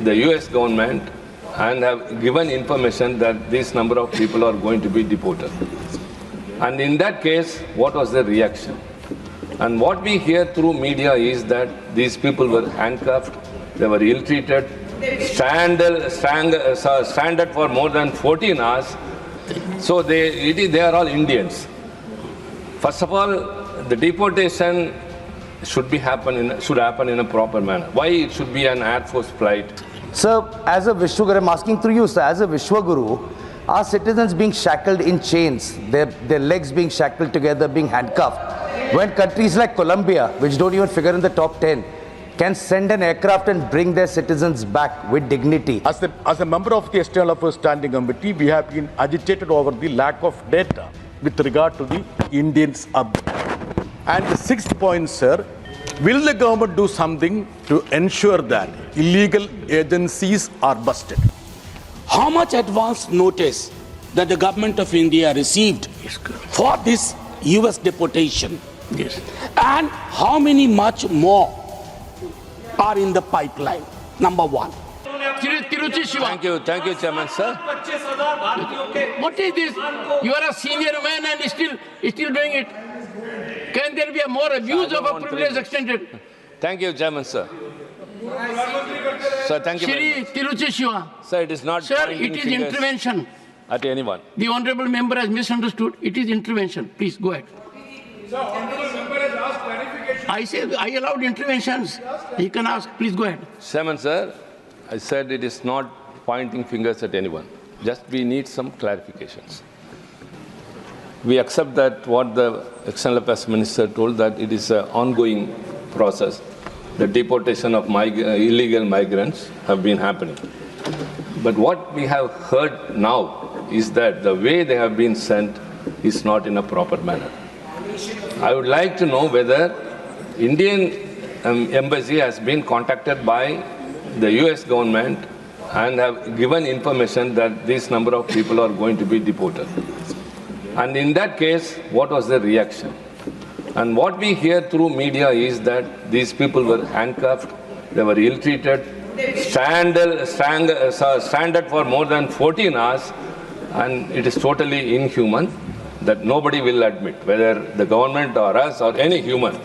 the US government and have given information that this number of people are going to be deported. And in that case, what was the reaction? And what we hear through media is that these people were handcuffed, they were ill-treated, stranded for more than 14 hours. So they are all Indians. First of all, the deportation should happen in a proper manner. Why it should be an Air Force flight? Sir, as a Vishwaguru, I'm asking through you, sir, as a Vishwaguru, are citizens being shackled in chains, their legs being shackled together, being handcuffed, when countries like Colombia, which don't even figure in the top 10, can send an aircraft and bring their citizens back with dignity? As a member of the External Affairs Standing Committee, we have been agitated over the lack of data with regard to the Indians. And the sixth point, sir, will the government do something to ensure that illegal agencies are busted? How much advance notice that the government of India received for this US deportation? Yes. And how many much more are in the pipeline? Number one. Thank you, Chairman, sir. What is this? You are a senior man and still doing it. Can there be a more abuse of a privilege extended? Thank you, Chairman, sir. Sir, thank you very much. Sir, it is not. Sir, it is intervention. At anyone. The honorable member has misunderstood. It is intervention. Please go ahead. Sir, honorable member has asked clarification. I said I allowed interventions. He can ask. Please go ahead. Chairman, sir, I said it is not pointing fingers at anyone. Just we need some clarifications. We accept that what the External Affairs Minister told, that it is an ongoing process. The deportation of illegal migrants have been happening. But what we have heard now is that the way they have been sent is not in a proper manner. I would like to know whether Indian embassy has been contacted by the US government and have given information that this number of people are going to be deported. And in that case, what was the reaction? And what we hear through media is that these people were handcuffed, they were ill-treated, stranded for more than 14 hours, and it is totally inhuman that nobody will admit, whether the government or us or any human.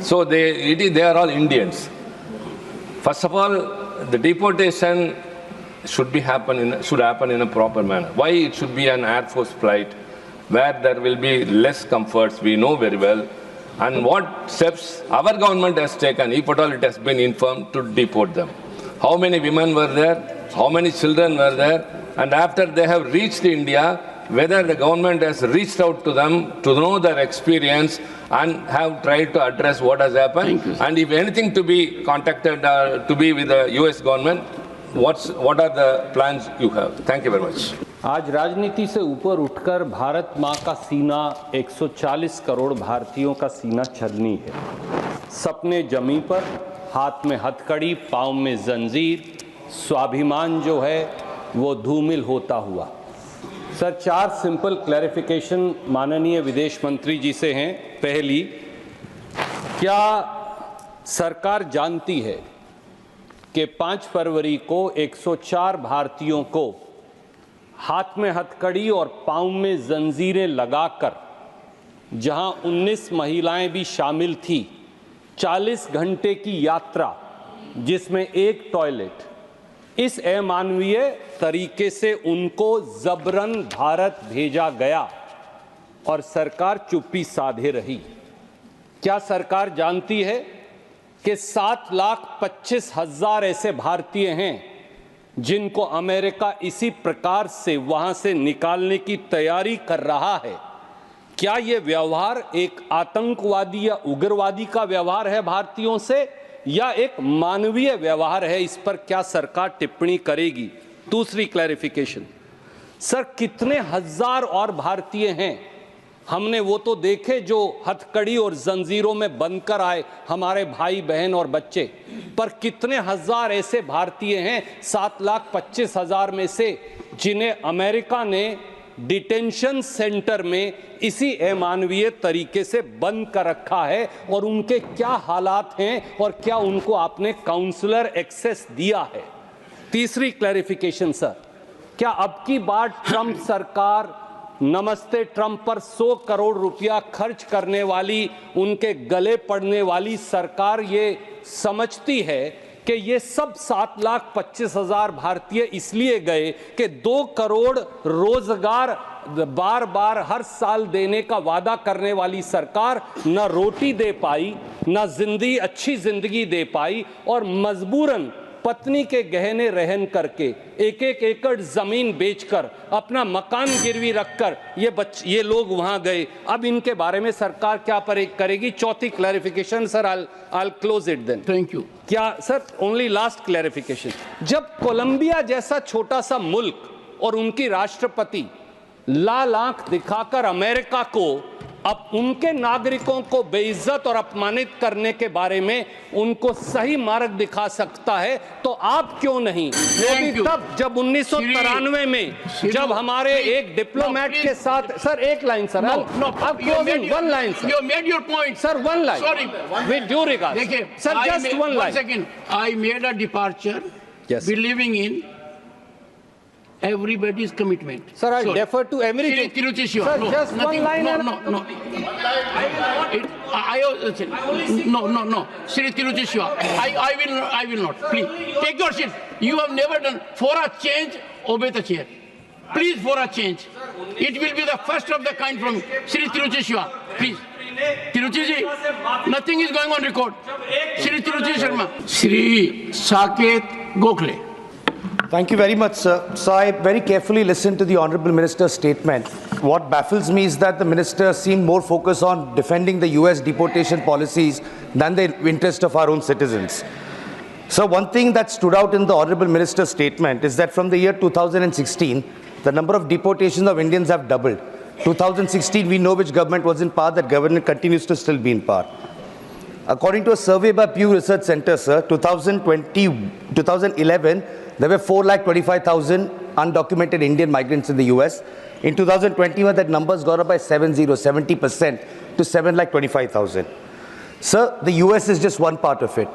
So they are all Indians. First of all, the deportation should happen in a proper manner. Why it should be an Air Force flight where there will be less comforts, we know very well, and what steps our government has taken, if at all it has been informed, to deport them. How many women were there? How many children were there? And after they have reached India, whether the government has reached out to them to know their experience and have tried to address what has happened. And if anything to be contacted to be with the US government, what are the plans you have? Thank you very much. आज राजनीति से ऊपर उठकर भारत माँ का सीना 140 करोड़ भारतीयों का सीना छलनी है। सपने जमी पर, हाथ में हथकड़ी, पाँव में जंजीर, स्वाभिमान जो है वो धूमिल होता हुआ। सर, 4 सिंपल क्लैरिफिकेशन माननीय विदेश मंत्री जी से हैं। पहली, क्या सरकार जानती है कि 5 फरवरी को 104 भारतीयों को हाथ में हथकड़ी और पाँव में जंजीरें लगाकर, जहां 19 महिलाएं भी शामिल थी, 40 घंटे की यात्रा जिसमें एक टॉयलेट, इस अमानवीय तरीके से उनको जबरन भारत भेजा गया और सरकार चुप्पी साधे रही? क्या सरकार जानती है कि 7,25,000 ऐसे भारतीय हैं जिनको अमेरिका इसी प्रकार से वहां से निकालने की तैयारी कर रहा है? क्या यह व्यवहार एक आतंकवादी या उग्रवादी का व्यवहार है भारतीयों से, या एक मानवीय व्यवहार है? इस पर क्या सरकार टिप्पणी करेगी? दूसरी क्लैरिफिकेशन, सर, कितने हजार और भारतीय हैं? हमने वो तो देखे जो हथकड़ी और जंजीरों में बंधकर आए, हमारे भाई बहन और बच्चे, पर कितने हजार ऐसे भारतीय हैं 7,25,000 में से जिन्हें अमेरिका ने डिटेंशन सेंटर में इसी अमानवीय तरीके से बंद कर रखा है, और उनके क्या हालात हैं और क्या उनको आपने काउंसलर एक्सेस दिया है? तीसरी क्लैरिफिकेशन सर, क्या अब की बार ट्रंप सरकार नमस्ते ट्रंप पर 100 करोड़ रुपया खर्च करने वाली, उनके गले पड़ने वाली सरकार ये समझती है कि ये सब 7,25,000 भारतीय इसलिए गए कि 2 करोड़ रोजगार बार बार हर साल देने का वादा करने वाली सरकार न रोटी दे पाई, न अच्छी जिंदगी दे पाई, और मजबूरन पत्नी के गहने रहन करके एक एकड़ जमीन बेचकर अपना मकान गिरवी रखकर ये लोग वहां गए। अब इनके बारे में सरकार क्या करेगी? चौथी clarification sir, I'll close it then. Thank you. क्या सर, ओनली लास्ट क्लैरिफिकेशन, जब कोलंबिया जैसा छोटा सा मुल्क और उनकी राष्ट्रपति लाल आंख दिखाकर अमेरिका को अब उनके नागरिकों को बेइज्जत और अपमानित करने के बारे में उनको सही मार्ग दिखा सकता है, तो आप क्यों नहीं? तब जब 1993 में जब हमारे एक डिप्लोमेट के साथ, सर एक line sir, one line sir, You made your point. Sir one line, Sorry. with due regards, देखिए, sir just one one line. second. I made a departure, Yes. believing in everybody's commitment. Sir, I defer to everything. Tiruchi Shiva. Sir, No, just one nothing. line No, and- no. No. Shri Tiruchi Shiva. I will not. Please, take your seat. You have never done. For a change, obey the chair. Please, for a change. It will be the first of the kind from Shri Tiruchi Shiva. Please. Tiruchi ji, nothing is going on record. Shri Tiruchi Sharma. Shri Saket Gokhale. Thank you very much, sir. So I very carefully listened to the Honorable Minister's statement. What baffles me is that the Minister seemed more focused on defending the US deportation policies than the interest of our own citizens. So one thing that stood out in the Honorable Minister's statement is that from the year 2016, the number of deportations of Indians have doubled. 2016, we know which government was in power. That government continues to still be in power. According to a survey by Pew Research Center, sir, 2011, there were 4,25,000 undocumented Indian migrants in the US. In 2021, that number's gone up by 70% to 7,25,000. Sir, the US is just one part of it.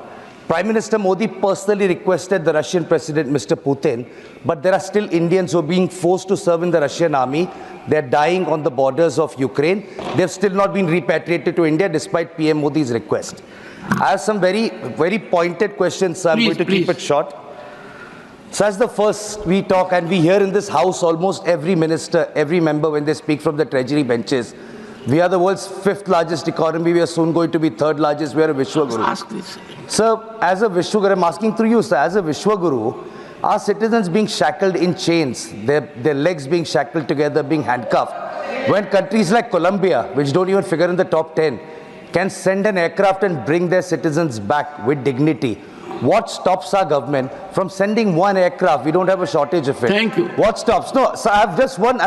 Prime Minister Modi personally requested the Russian President, Mr. Putin, but there are still Indians who are being forced to serve in the Russian army. They're dying on the borders of Ukraine. They've still not been repatriated to India despite PM Modi's request. I have some very, very pointed questions, so I'm going to keep it short. So as the first we talk, and we hear in this house almost every minister, every member when they speak from the treasury benches, we are the world's 5th largest economy. We are soon going to be 3rd largest. We are a Vishwaguru. Ask this. Sir, as a Vishwaguru, I'm asking through you, sir, as a Vishwaguru, our citizens being shackled in chains, their legs being shackled together, being handcuffed, when countries like Colombia, which don't even figure in the top 10, can send an aircraft and bring their citizens back with dignity, what stops our government from sending one aircraft? We don't have a shortage of it. Thank you. What stops? No, sir, I have just one.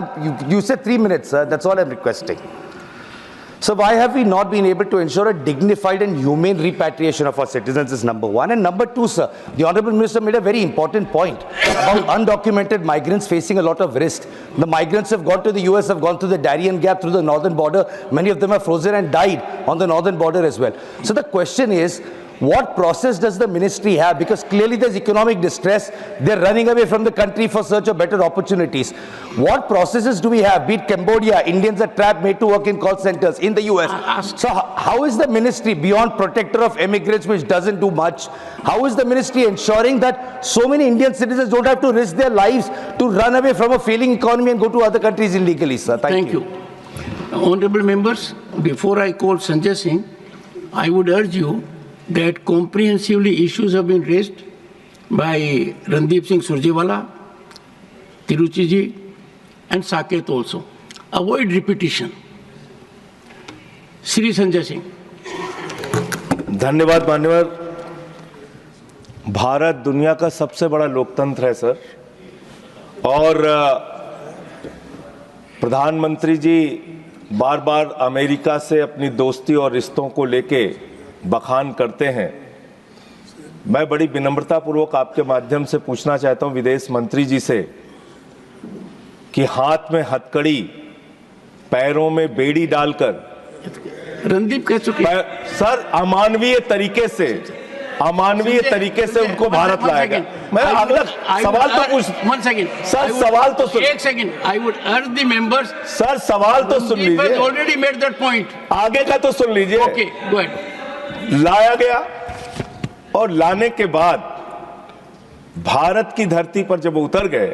You said 3 minutes, sir. That's all I'm requesting. So why have we not been able to ensure a dignified and humane repatriation of our citizens is number one. And number two, sir, the Honorable Minister made a very important point about undocumented migrants facing a lot of risk. The migrants have gone to the US, have gone through the Darien Gap, through the northern border. Many of them are frozen and died on the northern border as well. So the question is, what process does the ministry have? Because clearly there's economic distress. They're running away from the country for search of better opportunities. What processes do we have? Be it Cambodia, Indians are trapped, made to work in call centers in the US. So how is the ministry, beyond protector of immigrants, which doesn't do much, how is the ministry ensuring that so many Indian citizens don't have to risk their lives to run away from a failing economy and go to other countries illegally, sir? Thank you. Honorable members, before I call Sanjay Singh, I would urge you that comprehensively issues have been raised by Randeep Singh Surjewala, Tiruchi ji, and Saket also. Avoid repetition. Shri Sanjay Singh. धन्यवाद मान्यवर। भारत दुनिया का सबसे बड़ा लोकतंत्र है sir, और प्रधानमंत्री जी बार बार अमेरिका से अपनी दोस्ती और रिश्तों को लेके बखान करते हैं। मैं बड़ी विनम्रतापूर्वक आपके माध्यम से पूछना चाहता हूं विदेश मंत्री जी से कि हाथ में हथकड़ी, पैरों में बेड़ी डालकर रणदीप कह चुके सर अमानवीय तरीके से अमानवीय तरीके से उनको भारत लाया गया। मैं अगला सवाल तो पूछ, सर सवाल तो सुन, एक सेकंड, आई वुड अर्ज द मेंबर्स, सर सवाल तो सुन लीजिए, ऑलरेडी मेड दैट पॉइंट, आगे का तो सुन लीजिए। Okay go ahead. लाया गया और लाने के बाद भारत की धरती पर जब उतर गए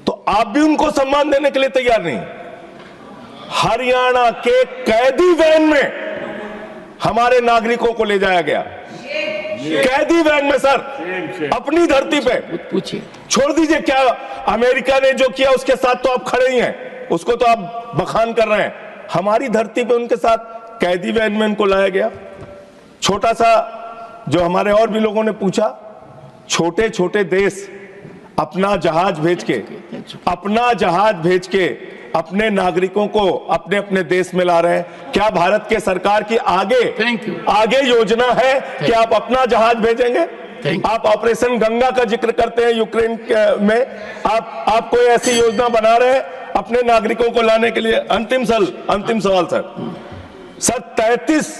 तो आप भी उनको सम्मान देने के लिए तैयार नहीं। हरियाणा के कैदी वैन में हमारे नागरिकों को ले जाया गया, कैदी वैन में सर, अपनी धरती पे। पूछिए, छोड़ दीजिए क्या अमेरिका ने जो किया उसके साथ तो आप खड़े ही हैं, उसको तो आप बखान कर रहे हैं। हमारी धरती पे उनके साथ कैदी वैन में उनको लाया गया। छोटा सा जो हमारे और भी लोगों ने पूछा, छोटे छोटे देश अपना जहाज भेज के अपने नागरिकों को अपने अपने देश में ला रहे हैं। क्या भारत के सरकार की आगे योजना है कि आप अपना जहाज भेजेंगे? आप ऑपरेशन गंगा का जिक्र करते हैं यूक्रेन में, आप कोई ऐसी योजना बना रहे हैं अपने नागरिकों को लाने के लिए? अंतिम सवाल सर 33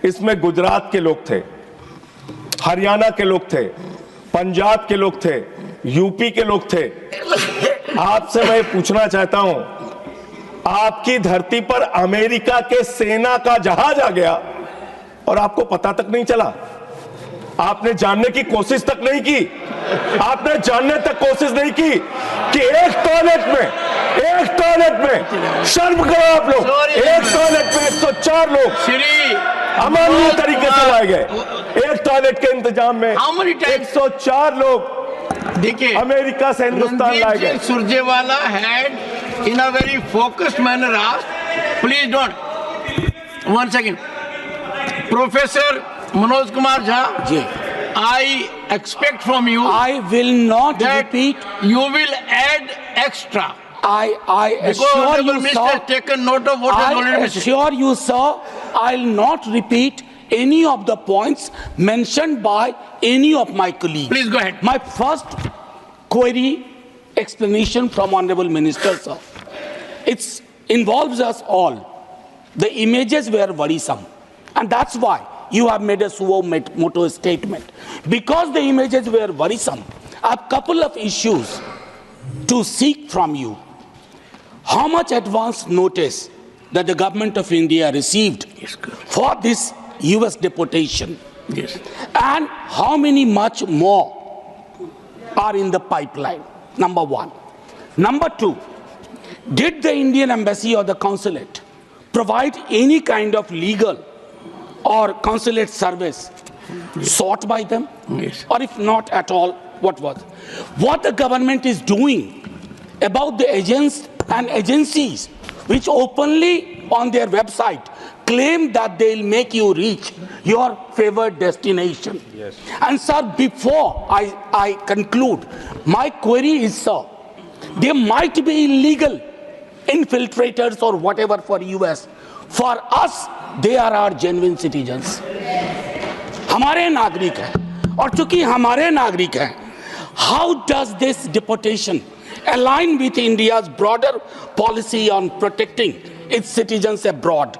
इसमें गुजरात के लोग थे, हरियाणा के लोग थे, पंजाब के लोग थे, यूपी के लोग थे। आपसे मैं पूछना चाहता हूं, आपकी धरती पर अमेरिका के सेना का जहाज आ गया और आपको पता तक नहीं चला, आपने जानने की कोशिश तक नहीं की, आपने जानने तक कोशिश नहीं की कि एक टॉयलेट में शर्म करो आप लोग, एक टॉयलेट में 104 लोग अमानवीय तरीके से लाए गए। एक टॉयलेट के इंतजाम में 104 लोग देखिए अमेरिका से हिंदुस्तान लाए गए। Surjewala had in a very focused manner asked, please don't, one second, Professor Manoj Kumar Jha, I expect from you, I will not repeat. You will add extra. I assure you, Mr. sir. has taken note of what has already been said. I assure you, sir, I'll not repeat any of the points mentioned by any of my colleagues. Please go ahead. My first query, explanation from Honorable Minister, sir. It involves us all. The images were worrisome, and that's why you have made a suo moto statement. Because the images were worrisome, I have a couple of issues to seek from you. How much advance notice that the government of India received for this US deportation? Yes. And how many much more are in the pipeline? Number one. Number two, did the Indian embassy or the consulate provide any kind of legal or consulate service sought by them? Yes. Or if not at all, what was? What the government is doing about the agents and agencies which openly on their website claim that they'll make you reach your favored destination. Yes. And sir, before I conclude, my query is, sir, there might be illegal infiltrators or whatever for US. For us, they are our genuine citizens. हमारे नागरिक हैं, और चूंकि हमारे नागरिक हैं, how does this deportation align with India's broader policy on protecting its citizens abroad?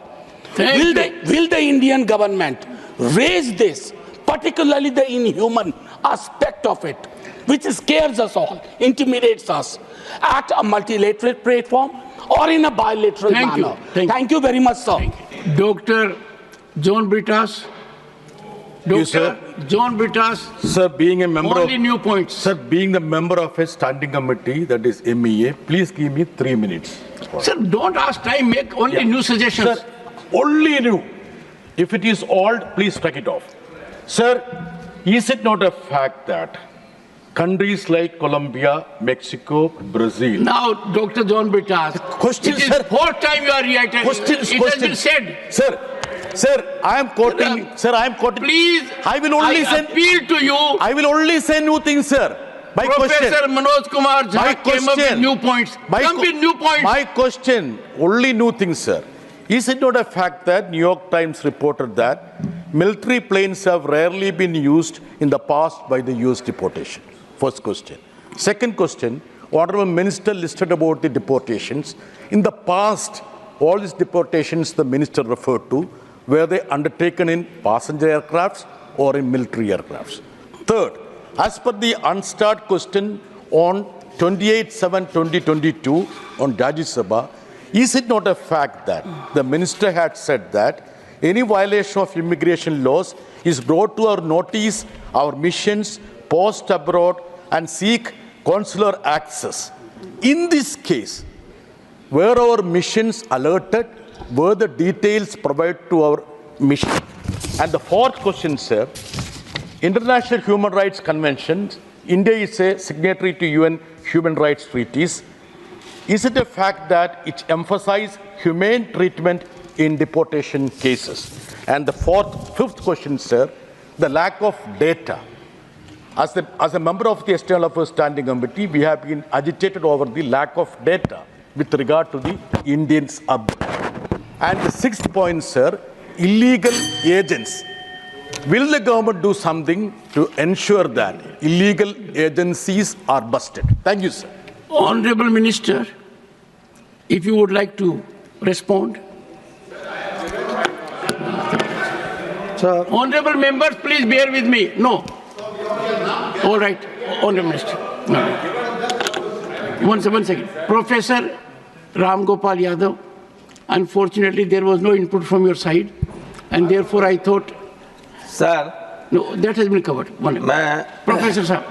Will the Indian government raise this, particularly the inhuman aspect of it, which scares us all, intimidates us, at a multilateral platform or in a bilateral manner? Thank you very much, sir. Dr. John Britas. Yes, sir. John Britas. Sir, being a member only new points. Sir, being the member of a standing committee, that is MEA, please give me 3 minutes. Sir, don't ask time, make only new suggestions. Sir, only new. If it is old, please take it off. Sir, is it not a fact that countries like Colombia, Mexico, Brazil... Now, Dr. John Britas, question, it is sir. fourth time you are reiterating. It has been said. Sir, I am quoting. Please, I will only appeal to you. I will only say new things, sir. My Professor question. Manoj Kumar Jha came up with new points. Come with new points. My question, only new things, sir. Is it not a fact that New York Times reported that military planes have rarely been used in the past by the US deportation? First question. Second question, Honorable Minister listed about the deportations. In the past, all these deportations the minister referred to, were they undertaken in passenger aircrafts or in military aircrafts. Third, as per the unstart question on 28/7/2022 on Rajya Sabha, is it not a fact that the minister had said that any violation of immigration laws is brought to our notice, our missions, post abroad, and seek consular access? In this case, were our missions alerted? Were the details provided to our mission? And the fourth question, sir, International Human Rights Convention, India is a signatory to UN human rights treaties. Is it a fact that it emphasizes humane treatment in deportation cases? And the fifth question, sir, the lack of data. As a member of the External Affairs Standing Committee, we have been agitated over the lack of data with regard to the Indians abroad. And the sixth point, sir, illegal agents. Will the government do something to ensure that illegal agencies are busted? Thank you, sir. Honorable Minister, if you would like to respond. Sir. Honorable members, please bear with me. No. All right, Honorable Minister. No. One second. Professor Ram Gopal Yadav, unfortunately there was no input from your side, and therefore I thought. Sir. No, that has been covered. Professor Sahab.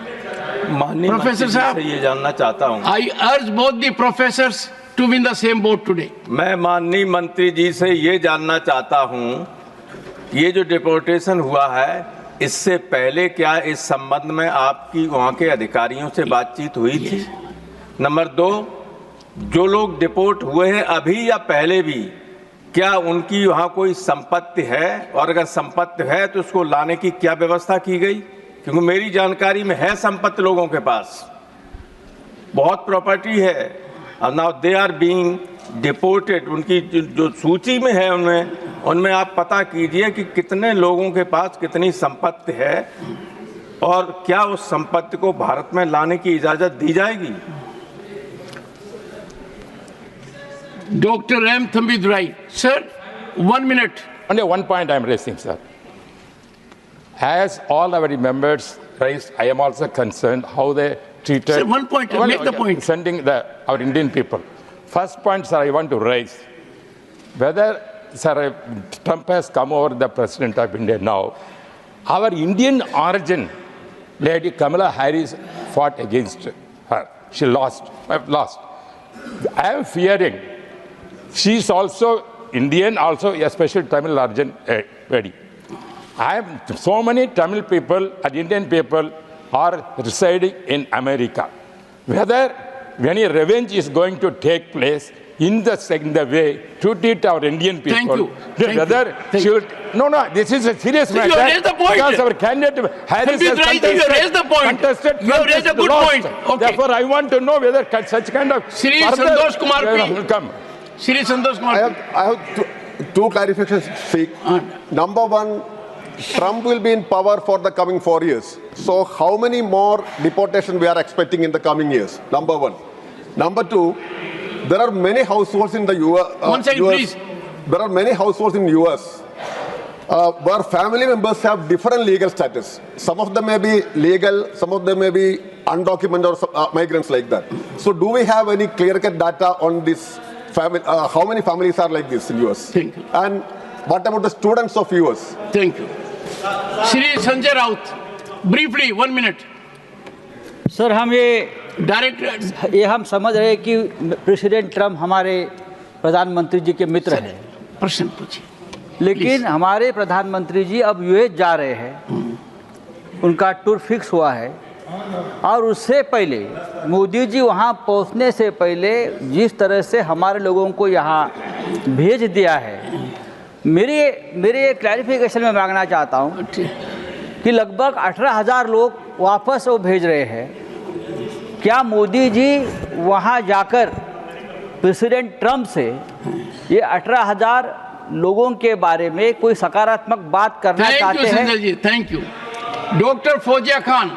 Professor Sahab, ये जानना चाहता हूँ. I urge both the professors to win the same boat today. मैं माननीय मंत्री जी से ये जानना चाहता हूँ, ये जो डिपोर्टेशन हुआ है, इससे पहले क्या इस संबंध में आपकी वहाँ के अधिकारियों से बातचीत हुई थी? नंबर 2, जो लोग डिपोर्ट हुए हैं अभी या पहले भी, क्या उनकी वहाँ कोई संपत्ति है, और अगर संपत्ति है तो उसको लाने की क्या व्यवस्था की गई? क्योंकि मेरी जानकारी में है संपत्ति लोगों के पास, बहुत प्रॉपर्टी है, और now they are being deported. उनकी जो सूची में है उनमें आप पता कीजिए कि कितने लोगों के पास कितनी संपत्ति है, और क्या उस संपत्ति को भारत में लाने की इजाजत दी जाएगी? Dr. M. Thambidurai. Sir, 1 minute. Only one point I am raising, sir. As all our members raised, I am also concerned how they treated. Sir, one point. Make the point. Sending our Indian people. First point, sir, I want to raise whether, sir, Trump has come over the president of India now. Our Indian origin, Lady Kamala Harris, fought against her. She lost. I am fearing she is also Indian, also a special Tamil origin lady. I have so many Tamil people and Indian people are residing in America. Whether any revenge is going to take place in the way to treat our Indian people. Thank you. No, this is a serious matter. You raised the point. Because our candidate Harris has contested a good point. Okay. Therefore, I want to know whether such kind of Shri Santosh Kumar will come. Shri Santosh Kumar. I have two clarifications. Number one, Trump will be in power for the coming 4 years. So how many more deportations we are expecting in the coming years? Number one. Number two, there are many households in the US. 1 second, please. There are many households in the US where family members have different legal status. Some of them may be legal, some of them may be undocumented or migrants like that. So do we have any clear-cut data on this? How many families are like this in US? Thank you. And what about the students of US? Thank you. Shri Sanjay Raut, briefly, 1 minute. Sir हम ये हम समझ रहे हैं कि president Trump हमारे प्रधानमंत्री जी के मित्र हैं। प्रश्न पूछिए। लेकिन हमारे प्रधानमंत्री जी अब यूएस जा रहे हैं, उनका टूर फिक्स हुआ है, और उससे पहले मोदी जी वहाँ पहुँचने से पहले जिस तरह से हमारे लोगों को यहाँ भेज दिया है, मेरे क्लैरिफिकेशन में मांगना चाहता हूँ कि लगभग 18,000 लोग वापस वो भेज रहे हैं। क्या मोदी जी वहाँ जाकर प्रेसिडेंट ट्रम्प से ये 18,000 लोगों के बारे में कोई सकारात्मक बात करना चाहते हैं? Thank you. Doctor Fauzia Khan.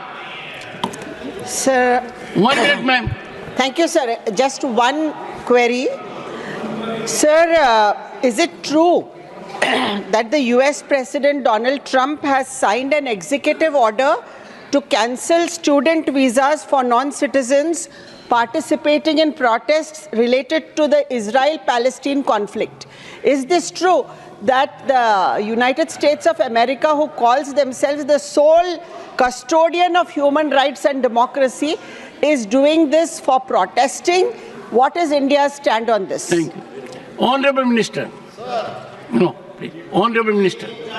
Sir, 1 minute, ma'am. thank you, sir. Just one query. Sir, is it true that the US President Donald Trump has signed an executive order to cancel student visas for non-citizens participating in protests related to the Israel-Palestine conflict. Is this true that the United States of America, who calls themselves the sole custodian of human rights and democracy, is doing this for protesting? What is India's stand on this? Thank you. Honorable Minister. No, please. Honorable Minister.